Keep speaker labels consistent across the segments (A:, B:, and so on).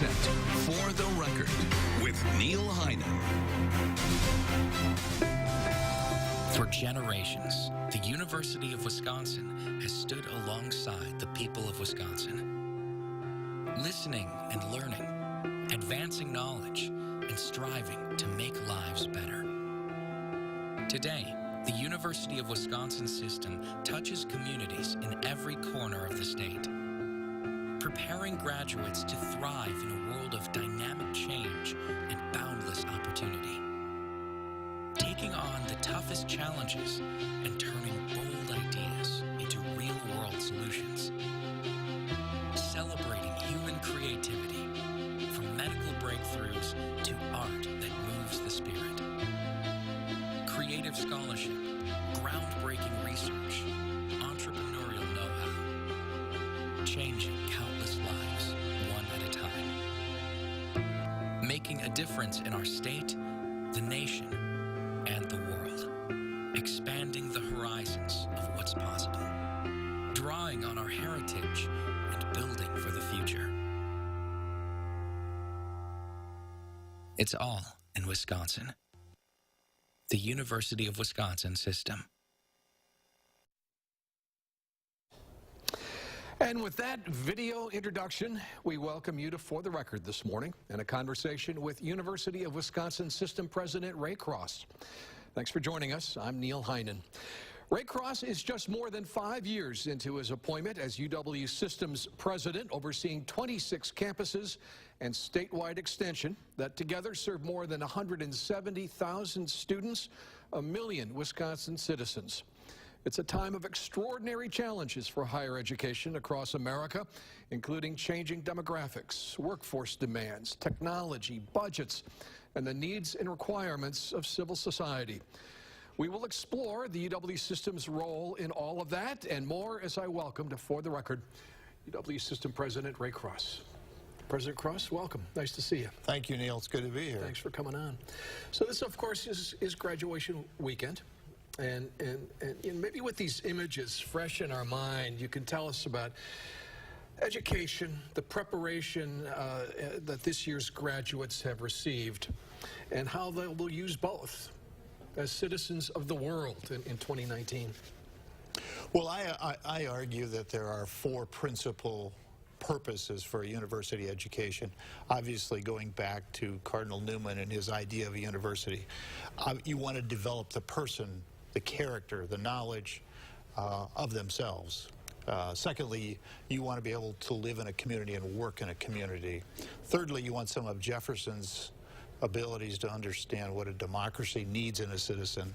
A: present For the Record with Neil Heinen.
B: For generations, the University of Wisconsin has stood alongside the people of Wisconsin, listening and learning, advancing knowledge, and striving to make lives better. Today, the University of Wisconsin system touches communities in every corner of the state, preparing graduates to thrive in a world of dynamic change and boundless opportunity, taking on the toughest challenges and turning bold ideas into real-world solutions, celebrating human creativity, from medical breakthroughs to art that moves the spirit, creative scholarship, groundbreaking research, entrepreneurial know-how, changing countless lives one at a time, making a difference in our state, the nation, and the world, expanding the horizons of what's possible, drawing on our heritage and building for the future. It's all in Wisconsin. The University of Wisconsin system.
C: And with that video introduction, we welcome you to For the Record this morning and a conversation with University of Wisconsin System President Ray Cross. Thanks for joining us. I'm Neil Heinen. Ray Cross is just more than 5 years into his appointment as UW Systems President, overseeing 26 campuses and statewide extension that together serve more than 170,000 students, 1 million Wisconsin citizens. It's a time of extraordinary challenges for higher education across America, including changing demographics, workforce demands, technology, budgets, and the needs and requirements of civil society. We will explore the UW System's role in all of that and more as I welcome to For the Record UW System President Ray Cross. President Cross, welcome. Nice to see you.
D: Thank you, Neil. It's good to be here.
C: Thanks for coming on. So this, of course, is graduation weekend. And maybe with these images fresh in our mind, you can tell us about education, the preparation that this year's graduates have received, and how they will use both as citizens of the world in 2019.
D: Well, I argue that there are four principal purposes for a university education. Obviously, going back to Cardinal Newman and his idea of a university, you want to develop the person, the character, the knowledge of themselves. Secondly, you want to be able to live in a community and work in a community. Thirdly, you want some of Jefferson's abilities to understand what a democracy needs in a citizen.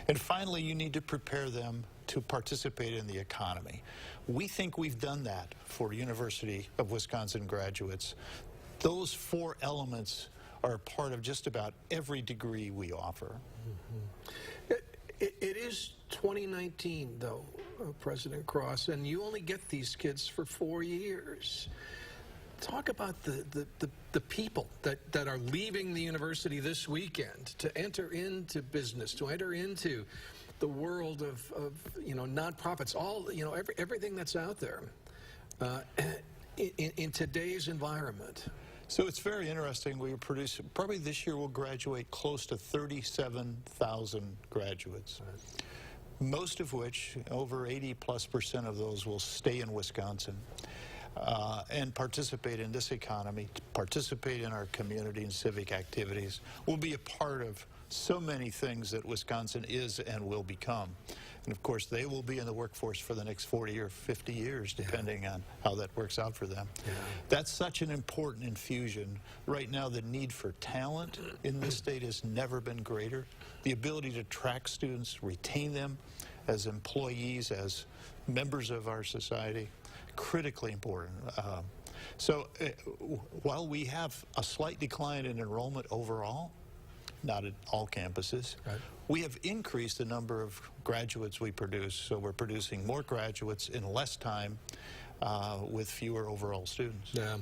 D: And finally, you need to prepare them to participate in the economy. We think we've done that for University of Wisconsin graduates. Those four elements are part of just about every degree we offer.
C: Mm-hmm. It is 2019, though, President Cross, and you only get these kids for 4 years. Talk about the people that are leaving the university this weekend to enter into business, to enter into the world of nonprofits, everything that's out there in today's environment.
D: So it's very interesting. We produce, probably this year we'll graduate close to 37,000 graduates, most of which, over 80+% of those, will stay in Wisconsin and participate in this economy, participate in our community and civic activities. We'll be a part of so many things that Wisconsin is and will become. And of course, they will be in the workforce for the next 40 or 50 years, depending on how that works out for them. Yeah. That's such an important infusion. Right now, the need for talent in this state has never been greater. The ability to attract students, retain them as employees, as members of our society, critically important. While we have a slight decline in enrollment overall, not at all campuses, right, we have increased the number of graduates we produce, so we're producing more graduates in less time with fewer overall students.
C: Yeah.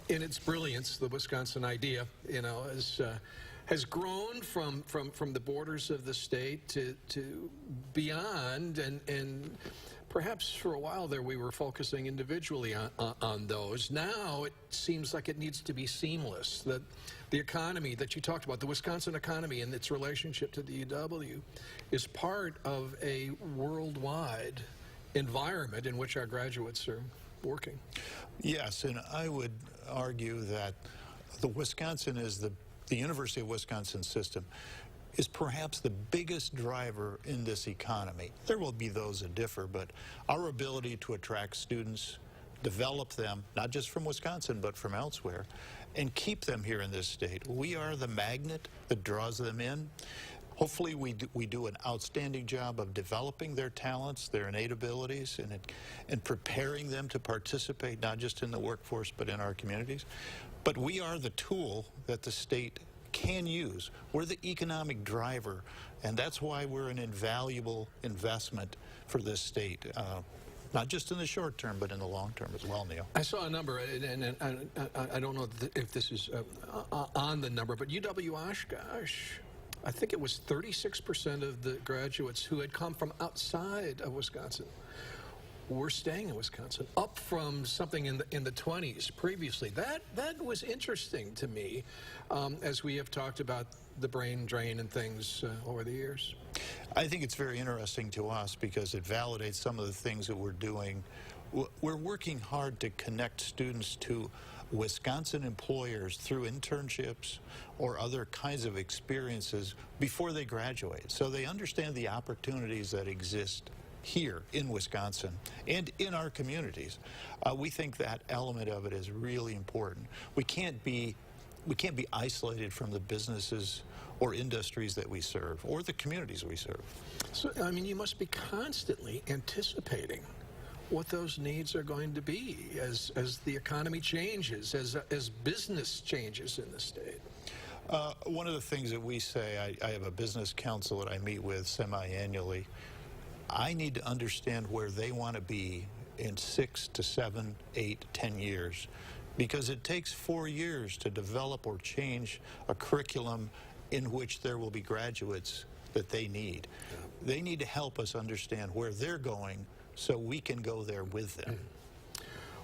C: In its brilliance, the Wisconsin idea, has grown from the borders of the state to beyond, and perhaps for a while there we were focusing individually on those. Now it seems like it needs to be seamless, that the economy that you talked about, the Wisconsin economy and its relationship to the UW, is part of a worldwide environment in which our graduates are working.
D: Yes, and I would argue that the University of Wisconsin system is perhaps the biggest driver in this economy. There will be those that differ, but our ability to attract students, develop them, not just from Wisconsin, but from elsewhere, and keep them here in this state. We are the magnet that draws them in. Hopefully we do an outstanding job of developing their talents, their innate abilities, and preparing them to participate not just in the workforce, but in our communities. But we are the tool that the state can use. We're the economic driver, and that's why we're an invaluable investment for this state, not just in the short term, but in the long term as well, Neil.
C: I saw a number, and I don't know if this is on the number, but UW-Oshkosh, I think it was 36% of the graduates who had come from outside of Wisconsin were staying in Wisconsin, up from something in the 20s previously. That was interesting to me, as we have talked about the brain drain and things over the years.
D: I think it's very interesting to us because it validates some of the things that we're doing. We're working hard to connect students to Wisconsin employers through internships or other kinds of experiences before they graduate, so they understand the opportunities that exist here in Wisconsin and in our communities. We think that element of it is really important. We can't be isolated from the businesses or industries that we serve or the communities we serve.
C: So, I mean, you must be constantly anticipating what those needs are going to be as the economy changes, as business changes in the state.
D: One of the things that we say, I have a business council that I meet with semi-annually. I need to understand where they want to be in 6 to 7, 8, 10 years, because it takes 4 years to develop or change a curriculum in which there will be graduates that they need. They need to help us understand where they're going so we can go there with them.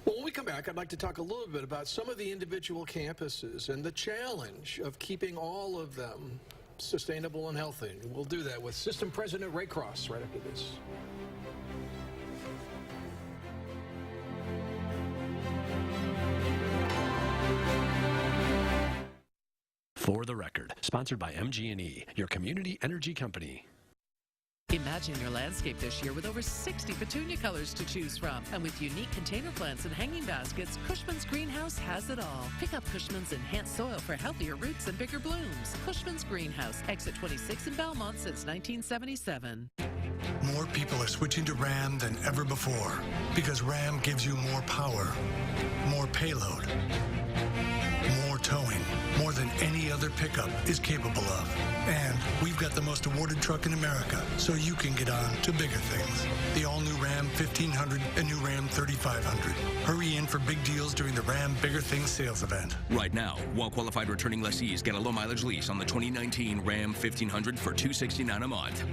C: Well, when we come back, I'd like to talk a little bit about some of the individual campuses and the challenge of keeping all of them sustainable and healthy. We'll do that with System President Ray Cross right after this.
E: For the Record, sponsored by MG&E, your community energy company.
F: Imagine your landscape this year with over 60 petunia colors to choose from. And with unique container plants and hanging baskets, Cushman's Greenhouse has it all. Pick up Cushman's enhanced soil for healthier roots and bigger blooms. Cushman's Greenhouse, exit 26 in Belmont since 1977.
G: More people are switching to Ram than ever before because Ram gives you more power, more payload, more towing, more than any other pickup is capable of. And we've got the most awarded truck in America, so you can get on to bigger things. The all-new Ram 1500 and new Ram 3500. Hurry in for big deals during the Ram Bigger Things sales event.
H: Right now, well-qualified returning lessees get a low-mileage lease on the 2019 Ram 1500 for $269 a month.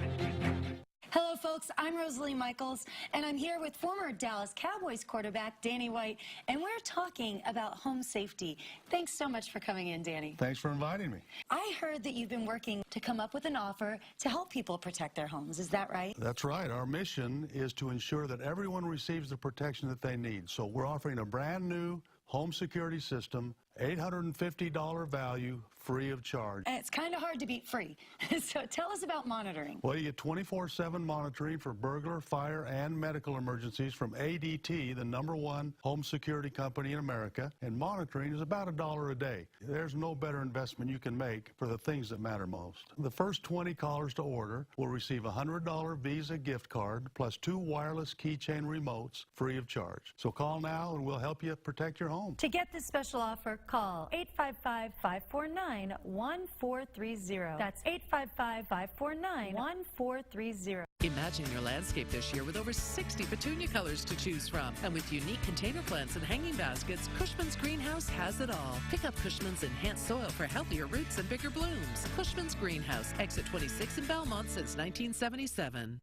I: Hello, folks. I'm Rosalie Michaels, and I'm here with former Dallas Cowboys quarterback Danny White, and we're talking about home safety. Thanks so much for coming in, Danny.
J: Thanks for inviting me.
I: I heard that you've been working to come up with an offer to help people protect their homes. Is that right?
J: That's right. Our mission is to ensure that everyone receives the protection that they need. So we're offering a brand new home security system, $850 value, free of charge.
I: And it's kind of hard to beat free. So tell us about monitoring.
J: Well, you get 24/7 monitoring for burglar, fire, and medical emergencies from ADT, the #1 home security company in America. And monitoring is about $1 a day. There's no better investment you can make for the things that matter most. The first 20 callers to order will receive a $100 Visa gift card plus 2 wireless keychain remotes free of charge. So call now and we'll help you protect your home.
I: To get this special offer, call 855-549-1430. That's 855-549-1430.
F: Imagine your landscape this year with over 60 petunia colors to choose from. And with unique container plants and hanging baskets, Cushman's Greenhouse has it all. Pick up Cushman's enhanced soil for healthier roots and bigger blooms. Cushman's Greenhouse, exit 26 in Belmont since 1977.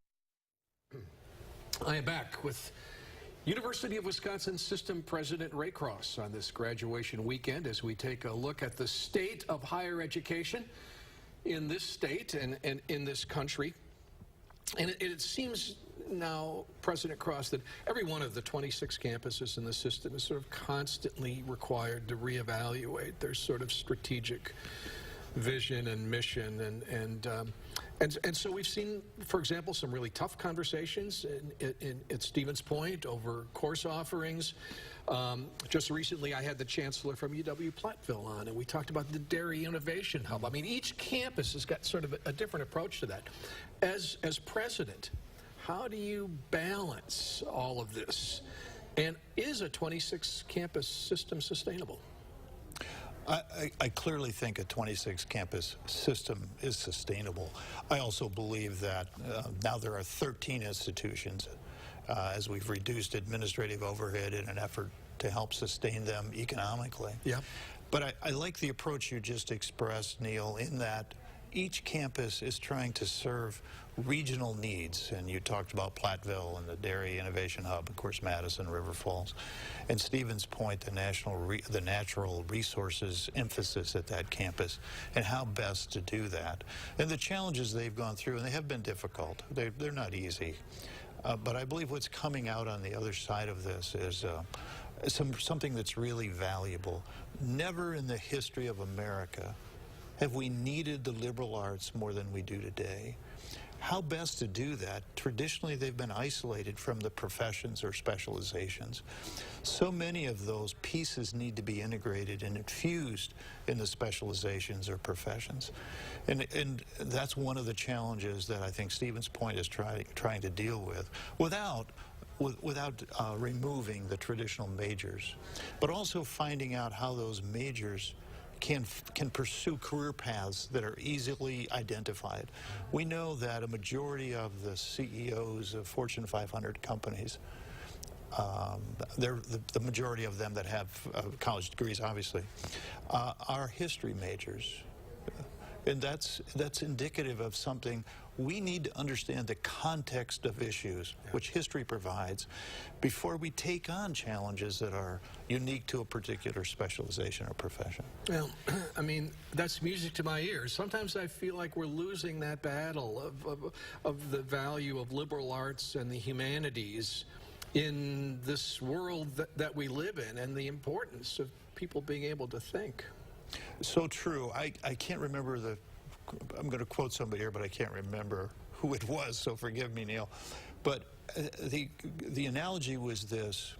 C: I am back with University of Wisconsin System President Ray Cross on this graduation weekend as we take a look at the state of higher education in this state and in this country. And it seems now, President Cross, that every one of the 26 campuses in the system is sort of constantly required to reevaluate their sort of strategic vision and mission, and so we've seen, for example, some really tough conversations at Stevens Point over course offerings. Just recently, I had the chancellor from UW-Platteville on, and we talked about the Dairy Innovation Hub. I mean, each campus has got sort of a different approach to that. As president, how do you balance all of this? And is a 26 campus system sustainable?
D: I clearly think a 26 campus system is sustainable. I also believe that now there are 13 institutions as we've reduced administrative overhead in an effort to help sustain them economically.
C: Yeah.
D: But I like the approach you just expressed, Neil, in that each campus is trying to serve regional needs, and you talked about Platteville and the Dairy Innovation Hub, of course, Madison, River Falls, and Stevens Point, the natural resources emphasis at that campus, and how best to do that. And the challenges they've gone through, and they have been difficult. They're not easy. But I believe what's coming out on the other side of this is something that's really valuable. Never in the history of America have we needed the liberal arts more than we do today. How best to do that? Traditionally, they've been isolated from the professions or specializations. So many of those pieces need to be integrated and infused in the specializations or professions. And that's one of the challenges that I think Stevens Point is trying to deal with without removing the traditional majors, but also finding out how those majors can pursue career paths that are easily identified. We know that a majority of the CEOs of Fortune 500 companies, the majority of them that have college degrees, obviously, are history majors. And that's indicative of something. We need to understand the context of issues, which history provides, before we take on challenges that are unique to a particular specialization or profession.
C: Well, I mean, that's music to my ears. Sometimes I feel like we're losing that battle of the value of liberal arts and the humanities in this world that we live in, and the importance of people being able to think.
D: So true. I can't remember I'm going to quote somebody here, but I can't remember who it was, so forgive me, Neil. But the analogy was this: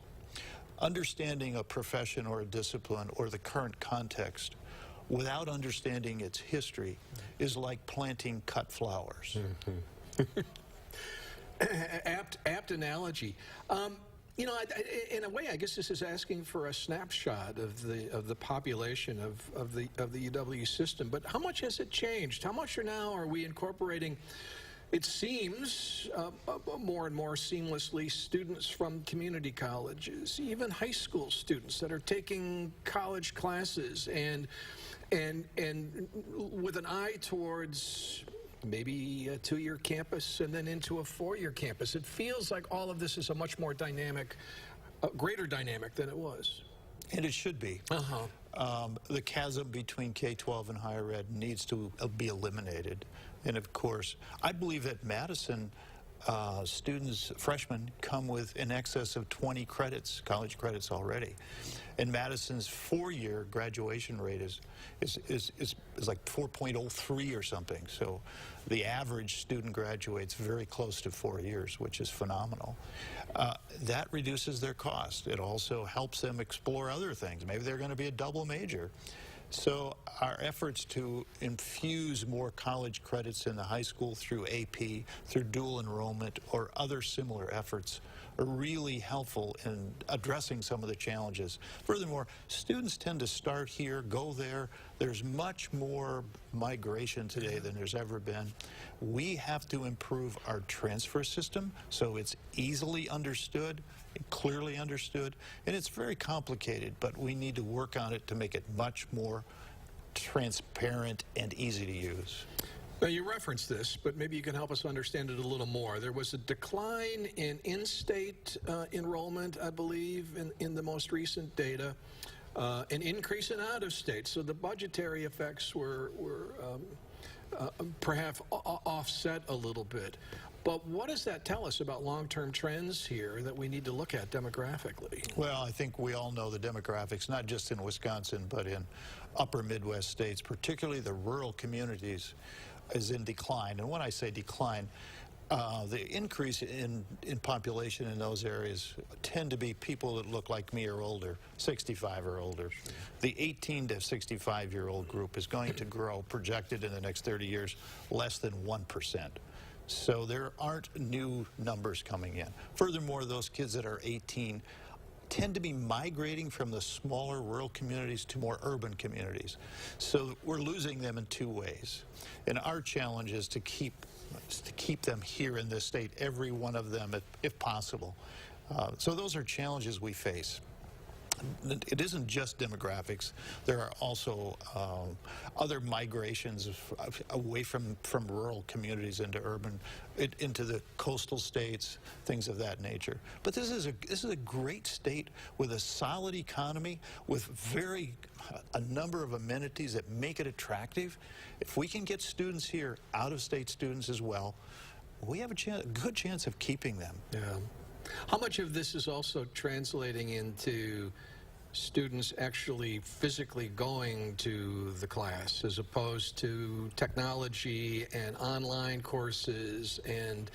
D: understanding a profession or a discipline or the current context without understanding its history is like planting cut flowers.
C: Apt analogy. You know, in a way, I guess this is asking for a snapshot of the population of the UW system. But how much has it changed? How much are we incorporating? It seems more and more seamlessly students from community colleges, even high school students that are taking college classes, and with an eye towards maybe a 2-year campus and then into a 4-year campus. It feels like all of this is a much more dynamic, greater dynamic than it was.
D: And it should be. The chasm between K-12 and higher ed needs to be eliminated. And of course, I believe that Madison freshmen come with in excess of 20 credits, college credits already. And Madison's 4-year graduation rate is like 4.03 or something. So the average student graduates very close to 4 years, which is phenomenal. That reduces their cost. It also helps them explore other things. Maybe they're going to be a double major. So our efforts to infuse more college credits in the high school through AP, through dual enrollment, or other similar efforts are really helpful in addressing some of the challenges. Furthermore, students tend to start here, go there. There's much more migration today than there's ever been. We have to improve our transfer system so it's easily understood, clearly understood, and it's very complicated, but we need to work on it to make it much more transparent and easy to use.
C: Now, you referenced this, but maybe you can help us understand it a little more. There was a decline in in-state enrollment, I believe, in the most recent data, an increase in out-of-state. So the budgetary effects were perhaps offset a little bit. But what does that tell us about long-term trends here that we need to look at demographically?
D: Well, I think we all know the demographics, not just in Wisconsin, but in upper Midwest states, particularly the rural communities, is in decline. And when I say decline, the increase in population in those areas tend to be people that look like me or older, 65 or older. The 18 to 65-year-old group is going to grow, projected in the next 30 years, less than 1%. So there aren't new numbers coming in. Furthermore, those kids that are 18 tend to be migrating from the smaller rural communities to more urban communities. So we're losing them in two ways. And our challenge is to keep them here in this state, every one of them, if possible. So those are challenges we face. It isn't just demographics. There are also other migrations away from rural communities into urban, into the coastal states, things of that nature. But this is a great state with a solid economy, with a number of amenities that make it attractive. If we can get students here, out-of-state students as well, we have a good chance of keeping them.
C: Yeah. How much of this is also translating into students actually physically going to the class as opposed to technology and online courses and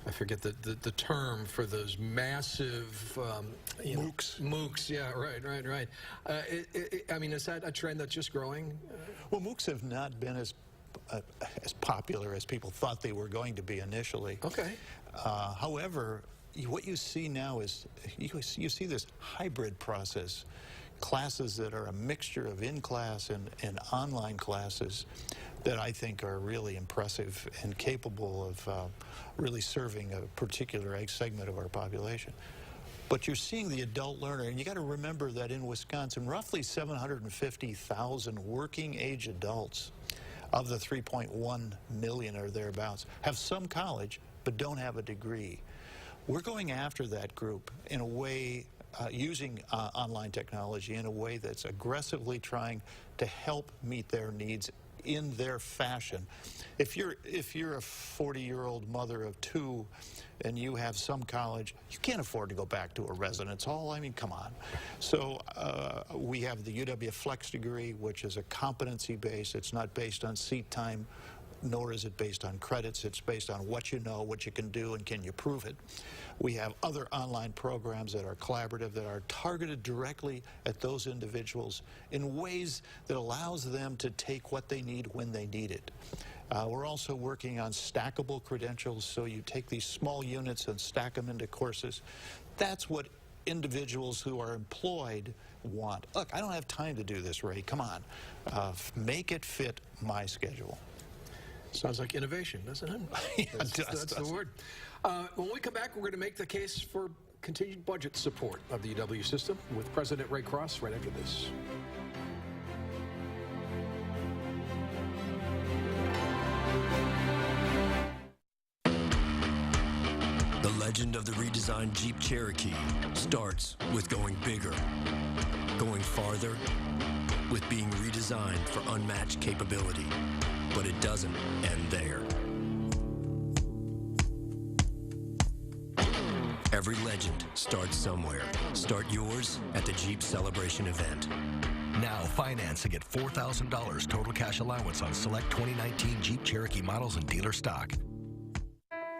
C: I forget the term for those massive
D: MOOCs.
C: MOOCs, yeah, right. I mean, is that a trend that's just growing?
D: Well, MOOCs have not been as popular as people thought they were going to be initially.
C: Okay.
D: However, what you see now is you see this hybrid process, classes that are a mixture of in-class and online classes that I think are really impressive and capable of really serving a particular segment of our population. But you're seeing the adult learner, and you got to remember that in Wisconsin, roughly 750,000 working age adults of the 3.1 million or thereabouts have some college but don't have a degree. We're going after that group in a way, using online technology in a way that's aggressively trying to help meet their needs in their fashion. If you're a 40-year-old mother of two and you have some college, you can't afford to go back to a residence hall. I mean, come on. So we have the UW Flex degree, which is a competency-based. It's not based on seat time, nor is it based on credits. It's based on what you know, what you can do, and can you prove it. We have other online programs that are collaborative, that are targeted directly at those individuals in ways that allows them to take what they need when they need it. We're also working on stackable credentials, so you take these small units and stack them into courses. That's what individuals who are employed want. Look, I don't have time to do this, Ray. Come on. Make it fit my schedule.
C: Sounds like innovation, doesn't it?
D: Yeah, that's
C: the word. When we come back, we're going to make the case for continued budget support of the UW system with President Ray Cross right after this.
E: The legend of the redesigned Jeep Cherokee starts with going bigger, going farther, with being redesigned for unmatched capability. But it doesn't end there. Every legend starts somewhere. Start yours at the Jeep Celebration event.
K: Now finance and get $4,000 total cash allowance on select 2019 Jeep Cherokee models and dealer stock.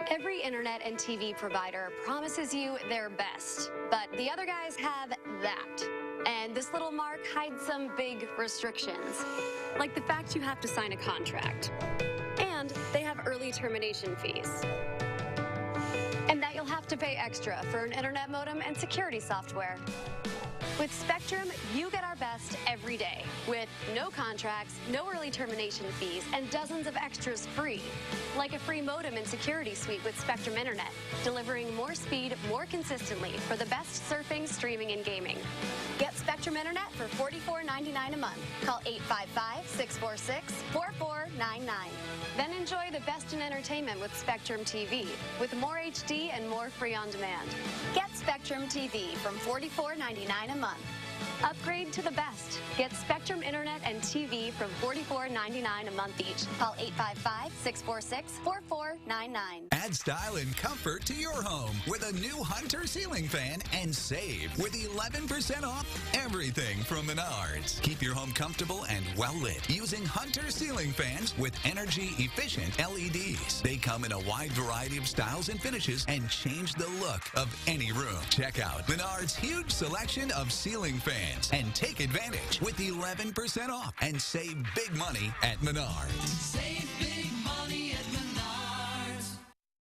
L: Every internet and TV provider promises you their best, but the other guys have that. And this little mark hides some big restrictions, like the fact you have to sign a contract. And they have early termination fees. And that you'll have to pay extra for an internet modem and security software. With Spectrum, you get our best every day, with no contracts, no early termination fees, and dozens of extras free. Like a free modem and security suite with Spectrum Internet, delivering more speed more consistently for the best surfing, streaming, and gaming. Get Spectrum Internet for $44.99 a month. Call 855-646-4499. Then enjoy the best in entertainment with Spectrum TV, with more HD and more free on demand. Get Spectrum TV from $44.99 a month. Upgrade to the best. Get Spectrum Internet and TV from $44.99 a month each. Call 855-646-4499.
A: Add style and comfort to your home with a new Hunter ceiling fan and save with 11% off everything from Menards. Keep your home comfortable and well lit using Hunter ceiling fans with energy-efficient LEDs. They come in a wide variety of styles and finishes and change the look of any room. Check out Menards' huge selection of ceiling fans and take advantage with 11% off and save big money at Menards.
M: Save big money at Menards.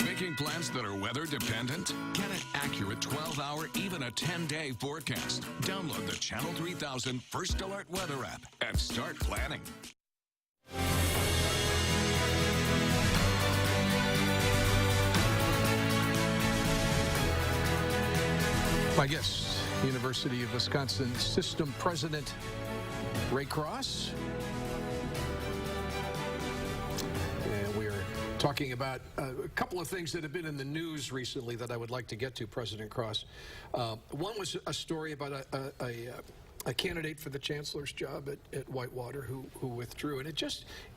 A: Making plans that are weather dependent? Get an accurate 12-hour, even a 10-day forecast. Download the Channel 3000 First Alert Weather app and start planning.
C: My guest, University of Wisconsin System President Ray Cross. And we are talking about a couple of things that have been in the news recently that I would like to get to, President Cross. One was a story about a candidate for the chancellor's job at Whitewater who withdrew. And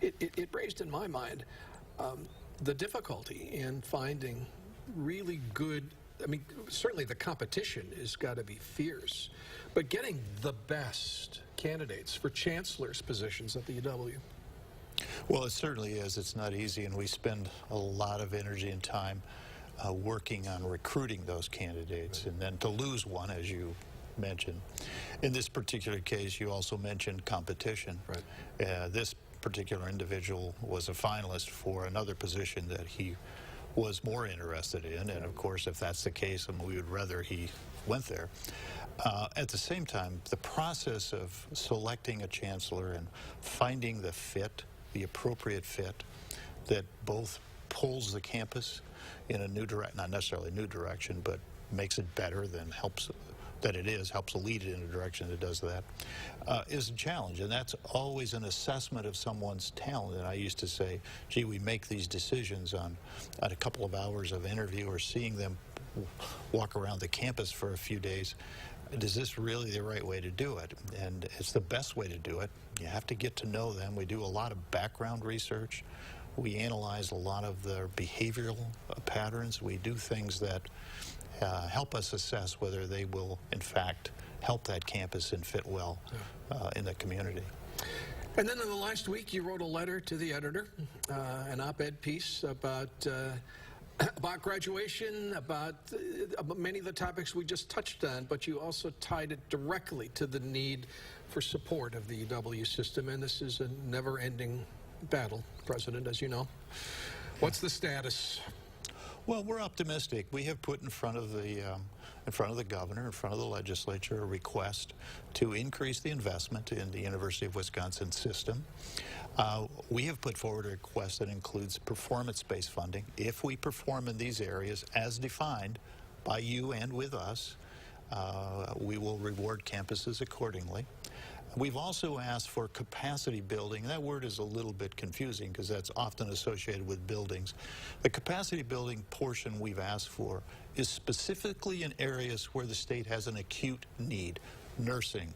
C: it raised in my mind the difficulty in finding really good, I mean, certainly the competition has got to be fierce, but getting the best candidates for chancellor's positions at the UW.
D: Well, it certainly is. It's not easy, and we spend a lot of energy and time working on recruiting those candidates, and then to lose one, as you mentioned. In this particular case, you also mentioned competition.
C: Right.
D: This particular individual was a finalist for another position that he was more interested in, and of course, if that's the case, we would rather he went there. At the same time, the process of selecting a chancellor and finding the fit, the appropriate fit, that both pulls the campus in a new direction, not necessarily a new direction, but makes it better than helps lead it in a direction that does that, is a challenge. And that's always an assessment of someone's talent. And I used to say, gee, we make these decisions on a couple of hours of interview or seeing them walk around the campus for a few days. Is this really the right way to do it? And it's the best way to do it. You have to get to know them. We do a lot of background research. We analyze a lot of their behavioral patterns. We do things that help us assess whether they will, in fact, help that campus and fit well in the community.
C: And then in the last week, you wrote a letter to the editor, an op-ed piece about graduation, about many of the topics we just touched on, but you also tied it directly to the need for support of the UW system, and this is a never-ending battle, President, as you know. What's the status?
D: Well, we're optimistic. We have put in front of the governor, in front of the legislature, a request to increase the investment in the University of Wisconsin system. We have put forward a request that includes performance-based funding. If we perform in these areas as defined by you and with us, we will reward campuses accordingly. We've also asked for capacity building. That word is a little bit confusing because that's often associated with buildings. The capacity building portion we've asked for is specifically in areas where the state has an acute need: nursing,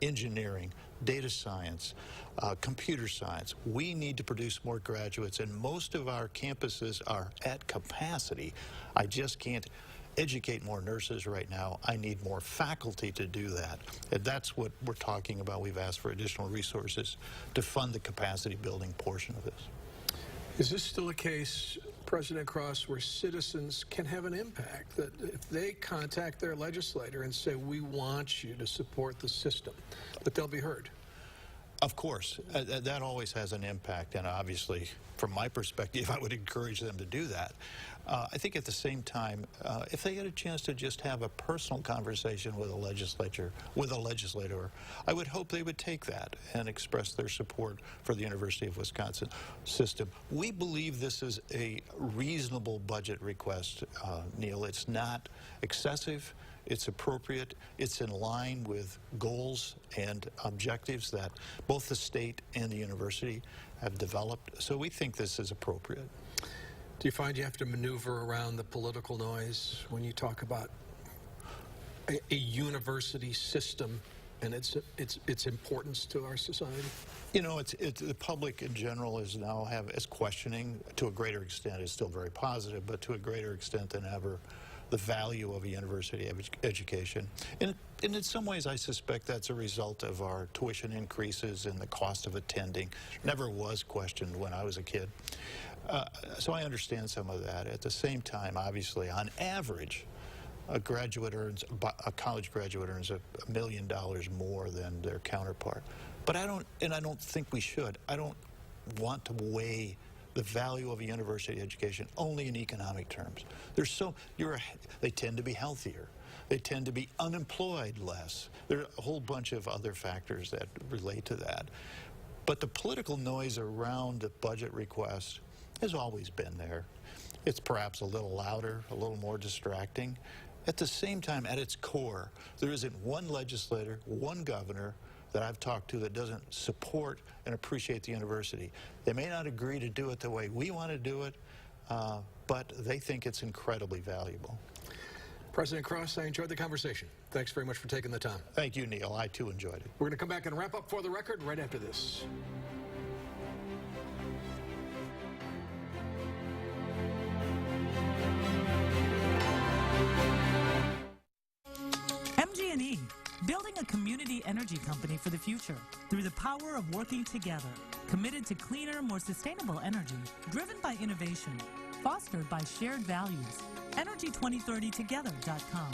D: engineering, data science, computer science. We need to produce more graduates, and most of our campuses are at capacity. I just can't educate more nurses right now. I need more faculty to do that. And that's what we're talking about. We've asked for additional resources to fund the capacity building portion of this.
C: Is this still a case, President Cross, where citizens can have an impact, that if they contact their legislator and say, we want you to support the system, that they'll be heard?
D: Of course, that always has an impact, and obviously, from my perspective, I would encourage them to do that. I think at the same time, if they get a chance to just have a personal conversation with a legislator, I would hope they would take that and express their support for the University of Wisconsin system. We believe this is a reasonable budget request, Neil. It's not excessive. It's appropriate. It's in line with goals and objectives that both the state and the university have developed. So we think this is appropriate.
C: Do you find you have to maneuver around the political noise when you talk about a university system and its importance to our society?
D: You know, the public in general is now questioning, to a greater extent. It's still very positive, but to a greater extent than ever, the value of a university education. And in some ways, I suspect that's a result of our tuition increases and the cost of attending. Never was questioned when I was a kid. So I understand some of that. At the same time, obviously, on average, a college graduate earns $1 million more than their counterpart. But I don't think we should. I don't want to weigh the value of a university education only in economic terms. They tend to be healthier. They tend to be unemployed less. There are a whole bunch of other factors that relate to that. But the political noise around the budget request has always been there. It's perhaps a little louder, a little more distracting. At the same time, at its core, there isn't one legislator, one governor that I've talked to that doesn't support and appreciate the university. They may not agree to do it the way we want to do it, but they think it's incredibly valuable.
C: President Cross, I enjoyed the conversation. Thanks very much for taking the time.
D: Thank you, Neil. I too enjoyed it.
C: We're going to come back and wrap up For the Record right after this.
N: MG&E, building a community energy company for the future through the power of working together, committed to cleaner, more sustainable energy, driven by innovation, fostered by shared values. Energy2030together.com.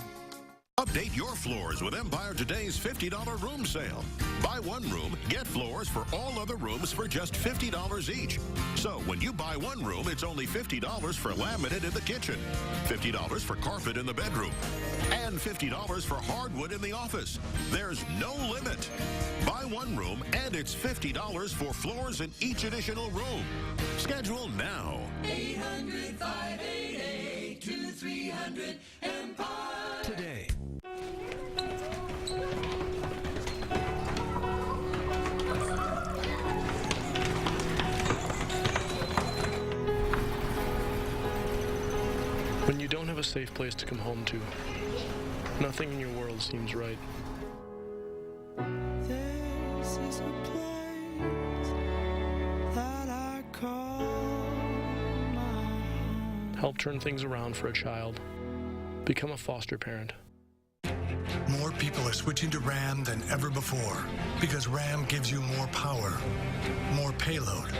O: Update your floors with Empire Today's $50 room sale. Buy one room, get floors for all other rooms for just $50 each. So when you buy one room, it's only $50 for laminate in the kitchen, $50 for carpet in the bedroom, and $50 for hardwood in the office. There's no limit. Buy one room and it's $50 for floors in each additional room. Schedule now.
M: 800-588-2300 Empire.
K: Today.
P: When you don't have a safe place to come home to, nothing in your world seems right.
M: This is a place that I call my home.
P: Help turn things around for a child. Become a foster parent.
G: More people are switching to Ram than ever before because Ram gives you more power, more payload,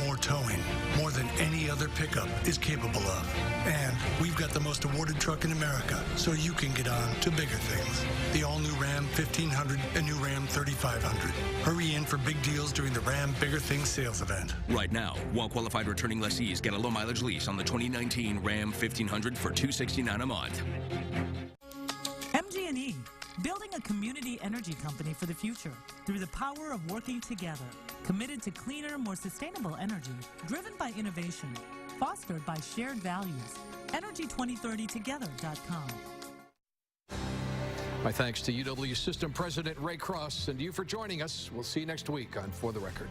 G: more towing, more than any other pickup is capable of. And we've got the most awarded truck in America, so you can get on to bigger things. The all-new Ram 1500 and new Ram 3500. Hurry in for big deals during the Ram Bigger Things sales event.
H: Right now, well-qualified returning lessees get a low-mileage lease on the 2019 Ram 1500 for $269 a month.
N: MG&E, building a community energy company for the future through the power of working together, committed to cleaner, more sustainable energy, driven by innovation, fostered by shared values. Energy2030together.com.
C: My thanks to UW System President Ray Cross and you for joining us. We'll see you next week on For the Record.